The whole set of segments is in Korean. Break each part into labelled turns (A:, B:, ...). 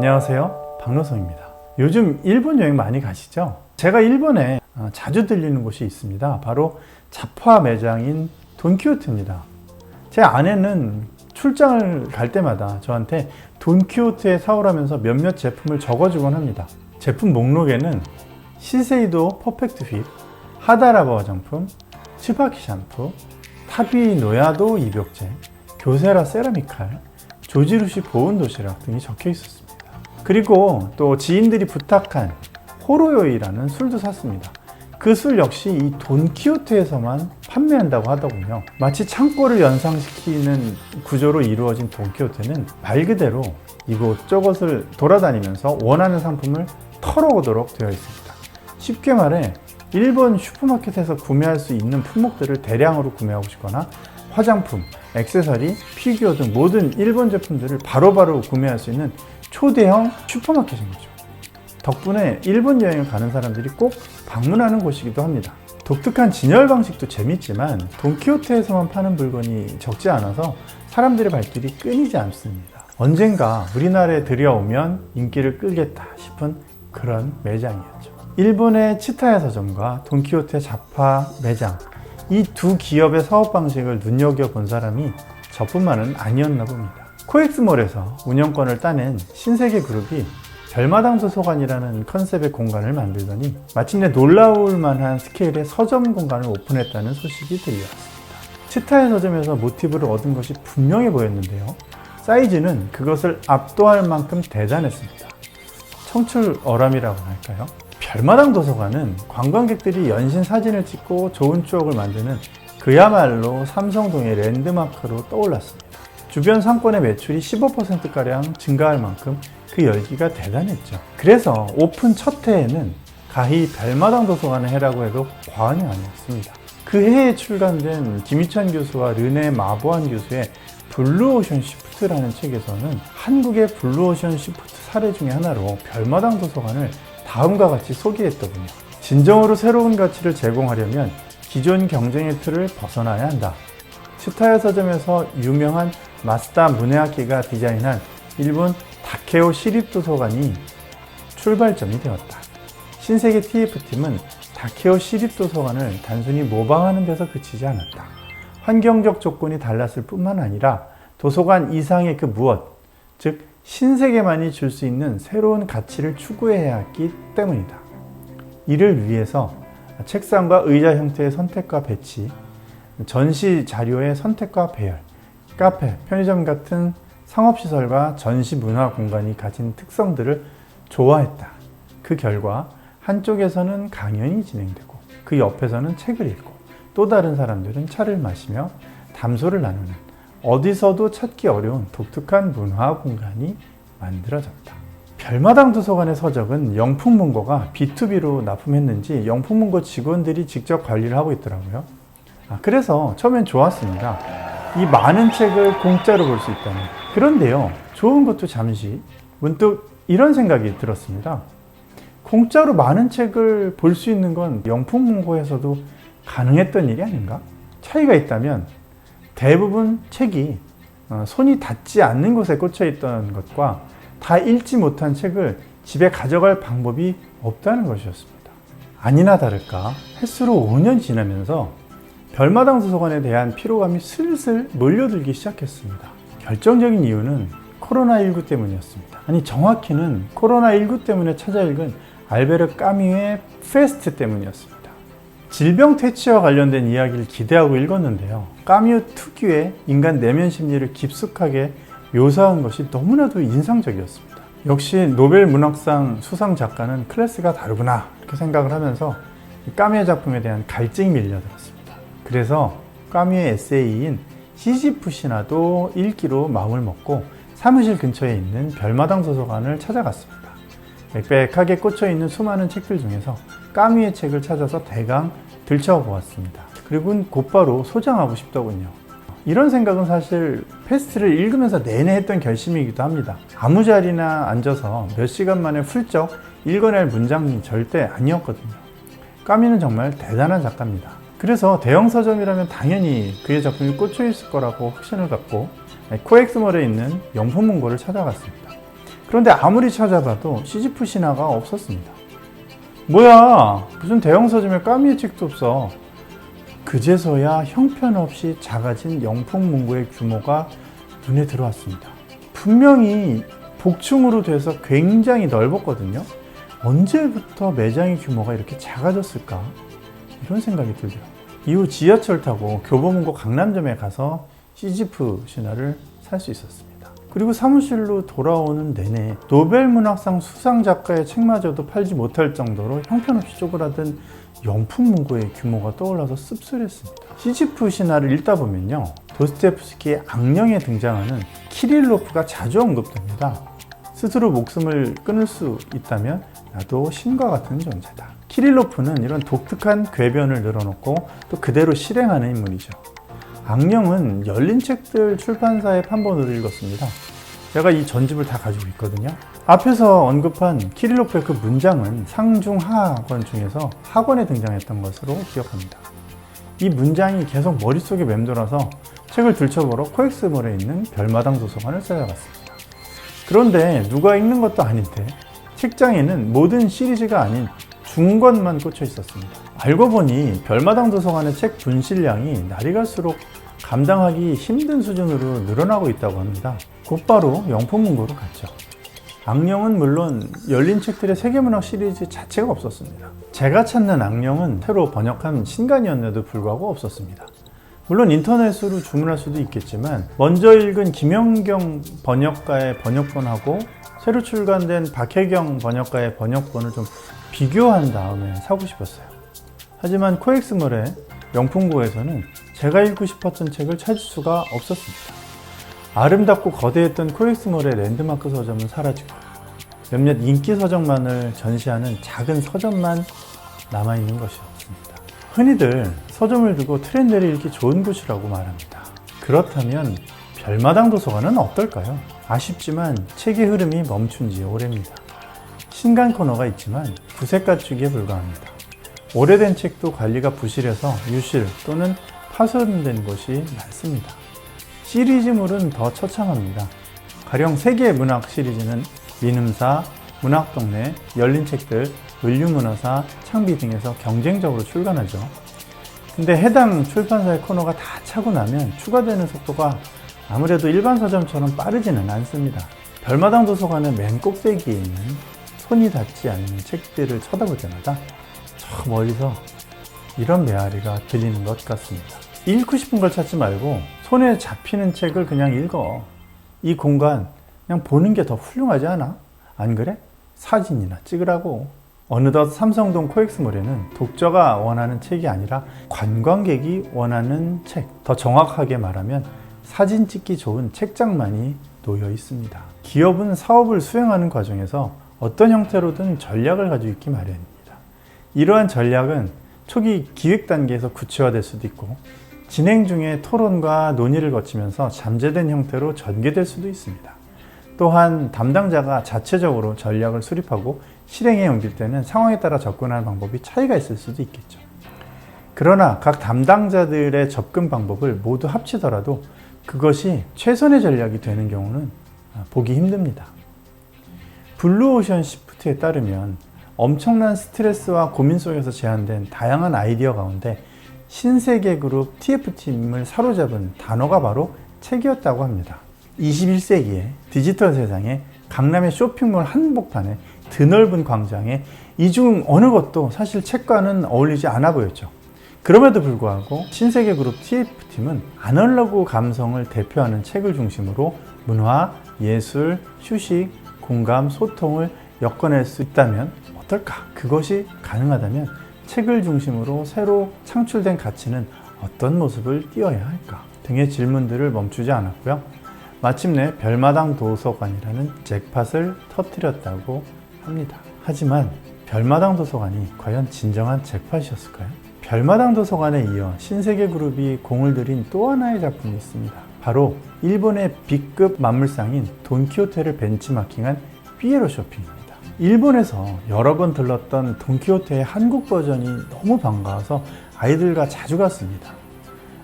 A: 안녕하세요, 박노성입니다. 요즘 일본 여행 많이 가시죠? 제가 일본에 자주 들리는 곳이 있습니다. 바로 잡화 매장인 돈키호테입니다. 제 아내는 출장을 갈 때마다 저한테 돈키호테에 사오라면서 몇몇 제품을 적어주곤 합니다. 제품 목록에는 시세이도 퍼펙트 핏, 하다라바 화장품, 츠바키 샴푸, 타비 노야도 입욕제, 교세라 세라믹칼, 조지루시 보온 도시락 등이 적혀 있었습니다. 그리고 또 지인들이 부탁한 호로요이라는 술도 샀습니다. 그 술 역시 이 돈키호테에서만 판매한다고 하더군요. 마치 창고를 연상시키는 구조로 이루어진 돈키호테는 말 그대로 이곳저곳을 돌아다니면서 원하는 상품을 털어오도록 되어 있습니다. 쉽게 말해 일본 슈퍼마켓에서 구매할 수 있는 품목들을 대량으로 구매하고 싶거나 화장품, 액세서리, 피규어 등 모든 일본 제품들을 바로바로 구매할 수 있는 초대형 슈퍼마켓인 거죠. 덕분에 일본 여행을 가는 사람들이 꼭 방문하는 곳이기도 합니다. 독특한 진열 방식도 재밌지만 돈키호테에서만 파는 물건이 적지 않아서 사람들의 발길이 끊이지 않습니다. 언젠가 우리나라에 들여오면 인기를 끌겠다 싶은 그런 매장이었죠. 일본의 치타야 서점과 돈키호테 잡화 매장, 이 두 기업의 사업 방식을 눈여겨본 사람이 저뿐만은 아니었나 봅니다. 코엑스몰에서 운영권을 따낸 신세계 그룹이 별마당 도서관이라는 컨셉의 공간을 만들더니 마침내 놀라울 만한 스케일의 서점 공간을 오픈했다는 소식이 들려왔습니다. 치타야 서점에서 모티브를 얻은 것이 분명해 보였는데요. 사이즈는 그것을 압도할 만큼 대단했습니다. 청출어람이라고 할까요? 별마당 도서관은 관광객들이 연신 사진을 찍고 좋은 추억을 만드는 그야말로 삼성동의 랜드마크로 떠올랐습니다. 주변 상권의 매출이 15%가량 증가할 만큼 그 열기가 대단했죠. 그래서 오픈 첫 해에는 가히 별마당 도서관을 해라고 해도 과언이 아니었습니다. 그 해에 출간된 김희찬 교수와 르네 마보안 교수의 블루오션 시프트라는 책에서는 한국의 블루오션 시프트 사례 중에 하나로 별마당 도서관을 다음과 같이 소개했더군요. 진정으로 새로운 가치를 제공하려면 기존 경쟁의 틀을 벗어나야 한다. 치타야 서점에서 유명한 마스다 무네아키가 디자인한 일본 다케오 시립도서관이 출발점이 되었다. 신세계 TF팀은 다케오 시립도서관을 단순히 모방하는 데서 그치지 않았다. 환경적 조건이 달랐을 뿐만 아니라 도서관 이상의 그 무엇, 즉 신세계만이 줄 수 있는 새로운 가치를 추구해야 했기 때문이다. 이를 위해서 책상과 의자 형태의 선택과 배치, 전시 자료의 선택과 배열, 카페, 편의점 같은 상업시설과 전시 문화 공간이 가진 특성들을 조화했다. 그 결과 한쪽에서는 강연이 진행되고 그 옆에서는 책을 읽고 또 다른 사람들은 차를 마시며 담소를 나누는 어디서도 찾기 어려운 독특한 문화 공간이 만들어졌다. 별마당 도서관의 서적은 영풍문고가 B2B로 납품했는지 영풍문고 직원들이 직접 관리를 하고 있더라고요. 그래서 처음엔 좋았습니다. 이 많은 책을 공짜로 볼 수 있다니. 그런데요, 좋은 것도 잠시 문득 이런 생각이 들었습니다. 공짜로 많은 책을 볼 수 있는 건 영풍문고에서도 가능했던 일이 아닌가? 차이가 있다면 대부분 책이 손이 닿지 않는 곳에 꽂혀 있던 것과 다 읽지 못한 책을 집에 가져갈 방법이 없다는 것이었습니다. 아니나 다를까 횟수로 5년 지나면서 별마당 도서관에 대한 피로감이 슬슬 몰려들기 시작했습니다. 결정적인 이유는 코로나19 때문이었습니다. 아니 정확히는 코로나19 때문에 찾아 읽은 알베르 까뮈의 페스트 때문이었습니다. 질병 퇴치와 관련된 이야기를 기대하고 읽었는데요. 까뮈 특유의 인간 내면 심리를 깊숙하게 묘사한 것이 너무나도 인상적이었습니다. 역시 노벨 문학상 수상 작가는 클래스가 다르구나 이렇게 생각을 하면서 까뮈 작품에 대한 갈증이 밀려들었습니다. 그래서 까뮈의 에세이인 시지프시나도 읽기로 마음을 먹고 사무실 근처에 있는 별마당 도서관을 찾아갔습니다. 빽빽하게 꽂혀있는 수많은 책들 중에서 까뮈의 책을 찾아서 대강 들춰보았습니다. 그리고 곧바로 소장하고 싶더군요. 이런 생각은 사실 페스트를 읽으면서 내내 했던 결심이기도 합니다. 아무 자리나 앉아서 몇 시간 만에 훌쩍 읽어낼 문장이 절대 아니었거든요. 까뮈는 정말 대단한 작가입니다. 그래서 대형 서점이라면 당연히 그의 작품이 꽂혀 있을 거라고 확신을 갖고 코엑스몰에 있는 영풍문고를 찾아갔습니다. 그런데 아무리 찾아봐도 시지프 신화가 없었습니다. 뭐야, 무슨 대형 서점에 까미의 책도 없어. 그제서야 형편없이 작아진 영풍문고의 규모가 눈에 들어왔습니다. 분명히 복층으로 돼서 굉장히 넓었거든요. 언제부터 매장의 규모가 이렇게 작아졌을까? 이런 생각이 들더라고요. 이후 지하철 타고 교보문고 강남점에 가서 시지프 신화를 살 수 있었습니다. 그리고 사무실로 돌아오는 내내 노벨문학상 수상 작가의 책마저도 팔지 못할 정도로 형편없이 쪼그라든 영풍문고의 규모가 떠올라서 씁쓸했습니다. 시지프 신화를 읽다 보면요, 도스토옙스키의 악령에 등장하는 키릴로프가 자주 언급됩니다. 스스로 목숨을 끊을 수 있다면 나도 신과 같은 존재다. 키릴로프는 이런 독특한 궤변을 늘어놓고 또 그대로 실행하는 인물이죠. 악령은 열린 책들 출판사의 판본으로 읽었습니다. 제가 이 전집을 다 가지고 있거든요. 앞에서 언급한 키릴로프의 그 문장은 상중하권 중에서 하권에 등장했던 것으로 기억합니다. 이 문장이 계속 머릿속에 맴돌아서 책을 들춰보러 코엑스몰에 있는 별마당 도서관을 찾아갔습니다. 그런데 누가 읽는 것도 아닌데 책장에는 모든 시리즈가 아닌 중권만 꽂혀 있었습니다. 알고 보니 별마당 도서관의 책 분실량이 날이 갈수록 감당하기 힘든 수준으로 늘어나고 있다고 합니다. 곧바로 영풍문고로 갔죠. 악령은 물론 열린 책들의 세계문학 시리즈 자체가 없었습니다. 제가 찾는 악령은 새로 번역한 신간이었는데도 불구하고 없었습니다. 물론 인터넷으로 주문할 수도 있겠지만 먼저 읽은 김연경 번역가의 번역본하고 새로 출간된 박혜경 번역가의 번역본을 좀 비교한 다음에 사고 싶었어요. 하지만 코엑스몰의 영풍고에서는 제가 읽고 싶었던 책을 찾을 수가 없었습니다. 아름답고 거대했던 코엑스몰의 랜드마크 서점은 사라지고 몇몇 인기 서점만을 전시하는 작은 서점만 남아있는 것이었습니다. 흔히들 서점을 두고 트렌드를 읽기 좋은 곳이라고 말합니다. 그렇다면 별마당 도서관은 어떨까요? 아쉽지만 책의 흐름이 멈춘 지 오래입니다. 신간 코너가 있지만 구색 갖추기에 불과합니다. 오래된 책도 관리가 부실해서 유실 또는 파손된 곳이 많습니다. 시리즈물은 더 처참합니다. 가령 세계 문학 시리즈는 민음사, 문학동네, 열린책들, 을류문화사, 창비 등에서 경쟁적으로 출간하죠. 근데 해당 출판사의 코너가 다 차고 나면 추가되는 속도가 아무래도 일반 서점처럼 빠르지는 않습니다. 별마당 도서관의 맨 꼭대기에 있는 손이 닿지 않는 책들을 쳐다볼 때마다 저 멀리서 이런 메아리가 들리는 것 같습니다. 읽고 싶은 걸 찾지 말고 손에 잡히는 책을 그냥 읽어. 이 공간 그냥 보는 게 더 훌륭하지 않아? 안 그래? 사진이나 찍으라고. 어느덧 삼성동 코엑스몰에는 독자가 원하는 책이 아니라 관광객이 원하는 책, 더 정확하게 말하면 사진 찍기 좋은 책장만이 놓여 있습니다. 기업은 사업을 수행하는 과정에서 어떤 형태로든 전략을 가지고 있기 마련입니다. 이러한 전략은 초기 기획 단계에서 구체화될 수도 있고 진행 중에 토론과 논의를 거치면서 잠재된 형태로 전개될 수도 있습니다. 또한 담당자가 자체적으로 전략을 수립하고 실행에 옮길 때는 상황에 따라 접근하는 방법이 차이가 있을 수도 있겠죠. 그러나 각 담당자들의 접근 방법을 모두 합치더라도 그것이 최선의 전략이 되는 경우는 보기 힘듭니다. 블루오션 시프트에 따르면 엄청난 스트레스와 고민 속에서 제안된 다양한 아이디어 가운데 신세계그룹 TF팀을 사로잡은 단어가 바로 책이었다고 합니다. 21세기의 디지털 세상에 강남의 쇼핑몰 한복판에 드넓은 광장에 이 중 어느 것도 사실 책과는 어울리지 않아 보였죠. 그럼에도 불구하고 신세계그룹 TF팀은 아날로그 감성을 대표하는 책을 중심으로 문화, 예술, 휴식, 공감, 소통을 엮어낼 수 있다면 어떨까? 그것이 가능하다면 책을 중심으로 새로 창출된 가치는 어떤 모습을 띄어야 할까? 등의 질문들을 멈추지 않았고요. 마침내 별마당 도서관이라는 잭팟을 터뜨렸다고 합니다. 하지만 별마당 도서관이 과연 진정한 잭팟이었을까요? 별마당 도서관에 이어 신세계그룹이 공을 들인 또 하나의 작품이 있습니다. 바로 일본의 B급 만물상인 돈키호테를 벤치마킹한 피에로 쇼핑입니다. 일본에서 여러 번 들렀던 돈키호테의 한국 버전이 너무 반가워서 아이들과 자주 갔습니다.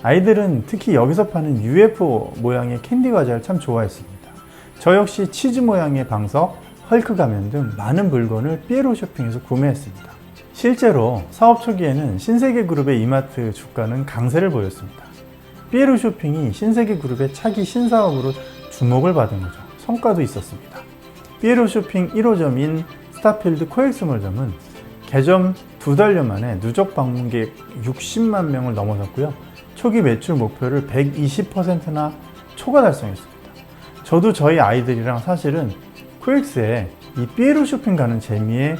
A: 아이들은 특히 여기서 파는 UFO 모양의 캔디 과자를 참 좋아했습니다. 저 역시 치즈 모양의 방석, 헐크 가면 등 많은 물건을 삐에로 쇼핑에서 구매했습니다. 실제로 사업 초기에는 신세계그룹의 이마트 주가는 강세를 보였습니다. 삐에로 쇼핑이 신세계그룹의 차기 신사업으로 주목을 받은 거죠. 성과도 있었습니다. 삐에로 쇼핑 1호점인 스타필드 코엑스몰점은 개점 2달여 만에 누적 방문객 60만 명을 넘어섰고요. 초기 매출 목표를 120%나 초과 달성했습니다. 저도 저희 아이들이랑 사실은 코엑스에 이 삐에로 쇼핑 가는 재미에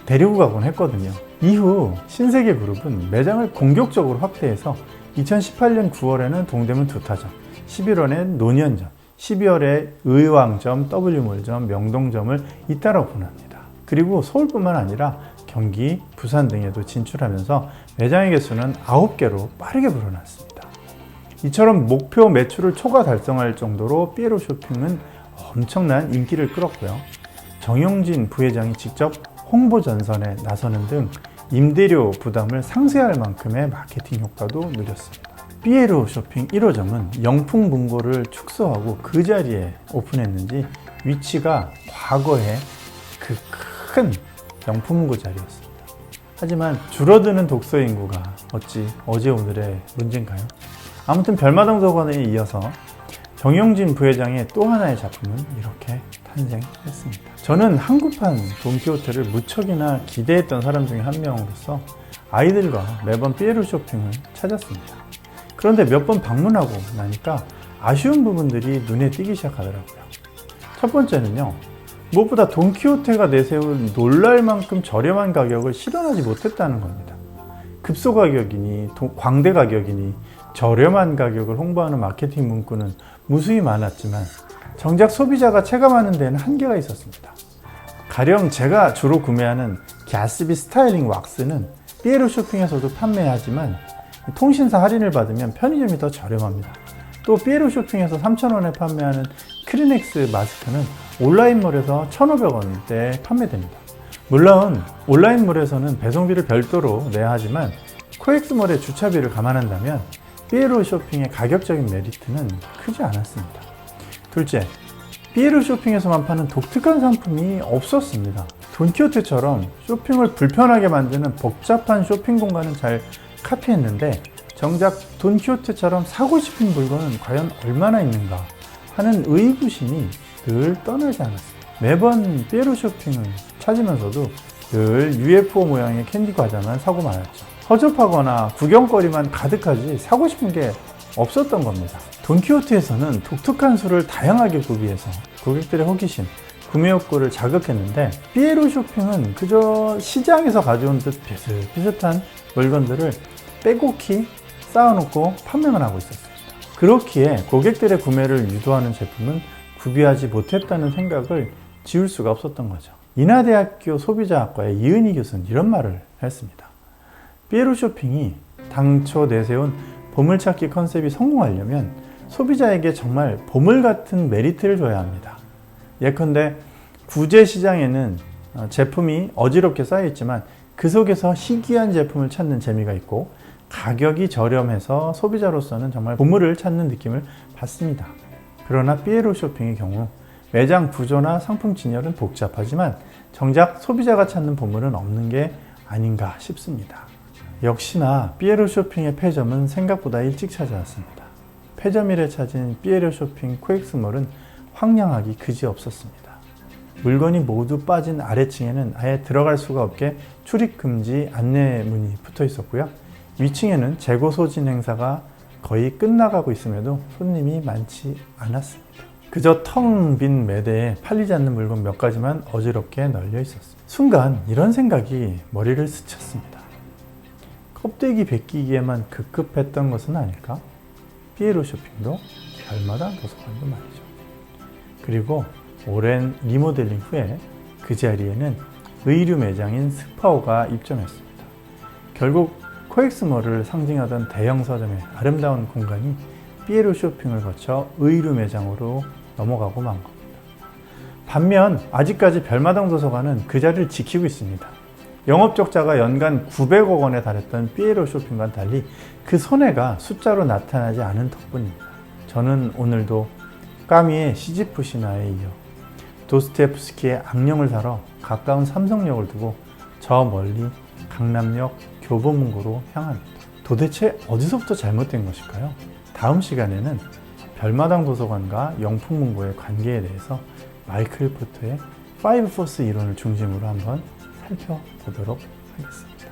A: 데리고 가곤 했거든요. 이후 신세계그룹은 매장을 공격적으로 확대해서 2018년 9월에는 동대문 2타점, 11월엔 논현점, 12월에 의왕점, W몰점, 명동점을 잇따라 오픈합니다. 그리고 서울뿐만 아니라 경기, 부산 등에도 진출하면서 매장의 개수는 9개로 빠르게 불어났습니다. 이처럼 목표 매출을 초과 달성할 정도로 삐에로 쇼핑은 엄청난 인기를 끌었고요. 정용진 부회장이 직접 홍보 전선에 나서는 등 임대료 부담을 상쇄할 만큼의 마케팅 효과도 누렸습니다. 삐에로 쇼핑 1호점은 영풍문고를 축소하고 그 자리에 오픈했는지 위치가 과거에 그 큰 영풍문고 자리였습니다. 하지만 줄어드는 독서 인구가 어찌 어제 오늘의 문제인가요? 아무튼 별마당 도서관에 이어서 정용진 부회장의 또 하나의 작품은 이렇게 탄생했습니다. 저는 한국판 돈키호테를 무척이나 기대했던 사람 중에 한 명으로서 아이들과 매번 삐에로 쇼핑을 찾았습니다. 그런데 몇 번 방문하고 나니까 아쉬운 부분들이 눈에 띄기 시작하더라고요. 첫 번째는요, 무엇보다 돈키호테가 내세운 놀랄 만큼 저렴한 가격을 실현하지 못했다는 겁니다. 급소 가격이니 광대 가격이니 저렴한 가격을 홍보하는 마케팅 문구는 무수히 많았지만 정작 소비자가 체감하는 데는 한계가 있었습니다. 가령 제가 주로 구매하는 갸스비 스타일링 왁스는 삐에로 쇼핑에서도 판매하지만 통신사 할인을 받으면 편의점이 더 저렴합니다. 또 삐에로 쇼핑에서 3,000원에 판매하는 크리넥스 마스크는 온라인몰에서 1,500원대에 판매됩니다. 물론 온라인몰에서는 배송비를 별도로 내야 하지만 코엑스몰의 주차비를 감안한다면 삐에로 쇼핑의 가격적인 메리트는 크지 않았습니다. 둘째, 삐에로 쇼핑에서만 파는 독특한 상품이 없었습니다. 돈키호테처럼 쇼핑을 불편하게 만드는 복잡한 쇼핑 공간은 잘 카피했는데 정작 돈키호테처럼 사고 싶은 물건은 과연 얼마나 있는가 하는 의구심이 늘 떠나지 않았습니다. 매번 삐에로 쇼핑을 찾으면서도 늘 UFO 모양의 캔디 과자만 사고 말았죠. 허접하거나 구경거리만 가득하지 사고 싶은 게 없었던 겁니다. 돈키호테에서는 독특한 술을 다양하게 구비해서 고객들의 호기심, 구매 욕구를 자극했는데 삐에로 쇼핑은 그저 시장에서 가져온 듯 비슷비슷한 물건들을 빼곡히 쌓아놓고 판매만 하고 있었습니다. 그렇기에 고객들의 구매를 유도하는 제품은 구비하지 못했다는 생각을 지울 수가 없었던 거죠. 인하대학교 소비자학과의 이은희 교수는 이런 말을 했습니다. 삐에로 쇼핑이 당초 내세운 보물찾기 컨셉이 성공하려면 소비자에게 정말 보물 같은 메리트를 줘야 합니다. 예컨대 구제 시장에는 제품이 어지럽게 쌓여있지만 그 속에서 희귀한 제품을 찾는 재미가 있고 가격이 저렴해서 소비자로서는 정말 보물을 찾는 느낌을 받습니다. 그러나 삐에로 쇼핑의 경우 매장 구조나 상품 진열은 복잡하지만 정작 소비자가 찾는 보물은 없는 게 아닌가 싶습니다. 역시나 삐에로 쇼핑의 패점은 생각보다 일찍 찾아왔습니다. 패점 1에 찾은 삐에로 쇼핑 코엑스몰은 황량하기 그지없었습니다. 물건이 모두 빠진 아래층에는 아예 들어갈 수가 없게 출입금지 안내문이 붙어 있었고요. 위층에는 재고 소진 행사가 거의 끝나가고 있음에도 손님이 많지 않았습니다. 그저 텅 빈 매대에 팔리지 않는 물건 몇 가지만 어지럽게 널려 있었습니다. 순간 이런 생각이 머리를 스쳤습니다. 껍데기 벗기기에만 급급했던 것은 아닐까? 삐에로 쇼핑도 별마당 도서관도 말이죠. 그리고 오랜 리모델링 후에 그 자리에는 의류 매장인 스파오가 입점했습니다. 결국 코엑스몰을 상징하던 대형 서점의 아름다운 공간이 삐에로 쇼핑을 거쳐 의류 매장으로 넘어가고 만 겁니다. 반면 아직까지 별마당 도서관은 그 자리를 지키고 있습니다. 영업적자가 연간 900억 원에 달했던 삐에로 쇼핑과는 달리 그 손해가 숫자로 나타나지 않은 덕분입니다. 저는 오늘도 까미의 시지프 신화에 이어 도스토옙스키의 악령을 사러 가까운 삼성역을 두고 저 멀리 강남역 교보문고로 향합니다. 도대체 어디서부터 잘못된 것일까요? 다음 시간에는 별마당 도서관과 영풍문고의 관계에 대해서 마이클 포터의 5포스 이론을 중심으로 한번 살펴보도록 하겠습니다.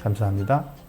A: 감사합니다.